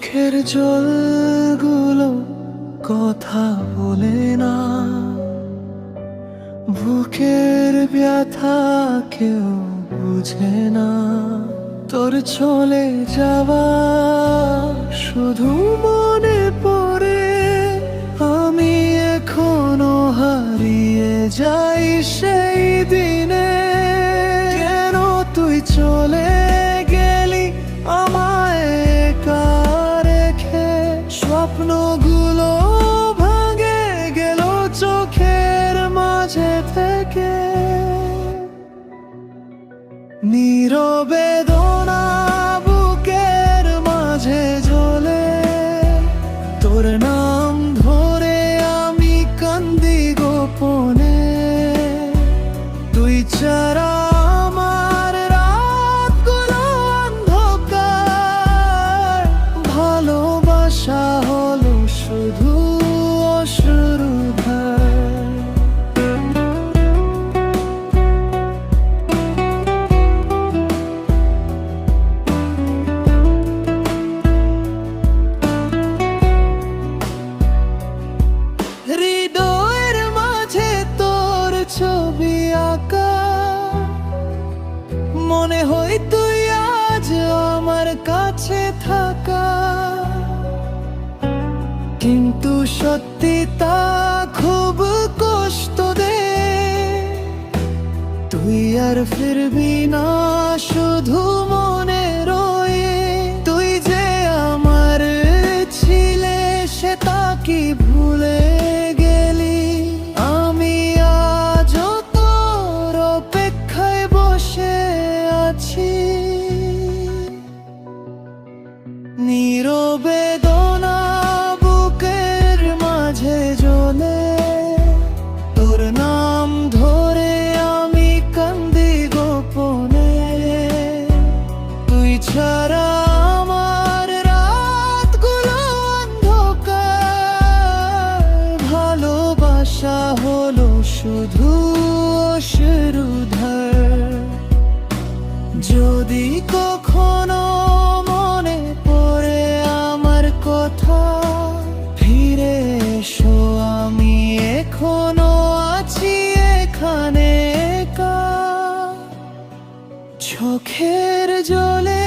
চোখের জলগুলো কথা বলে না, বুকের ব্যথা কেউ বুঝে না। তোর চলে যাওয়া শুধু মনে পড়ে, আমি এখনো হারিয়ে যাই সেই দিনে। কেন তুই চলে গেলি আমায় একা রেখে? স্বপ্নগুলো ভাঙে গেল চোখের মাঝে থেকে। নীরবে দোনা বুকের মাঝে জ্বলে, তোর নাম ধরে আমি কান্দি গোপনে। তুই ছাড়া আমার রাতগুলো অন্ধকার, ভালোবাসা হলো শুধু অশ্রুধার। হৃদয়ের মাঝে তোর ছবি আঁকা, মনে হয় তুই আজ আমার কাছে থাকা। কিন্তু সত্যি তা খুব কষ্ট দে, তুই আর ফিরবি না শুধু মনে রয়ে। তুই যে আমার ছিলে সেটা কি ভুলে গেলি? আমি আজও তোর অপেক্ষায় বসে আছি। নীরবে দোনা বুকের মাঝে জ্বলে, তোর নাম ধরে আমি কান্দি গোপনে। তুই ছাড়া আমার রাতগুলো অন্ধকার, ভালোবাসা হলো শুধু অশ্রুধার। যদি কখনো মনে পড়ে আমার কথা, ফিরে এসো, আমি এখনো আছি এখানে একা। চোখের জলে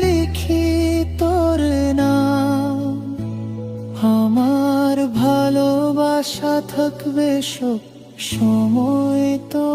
লিখি তোর নাম, আমার ভালোবাসা থাকবে সব সময় তো।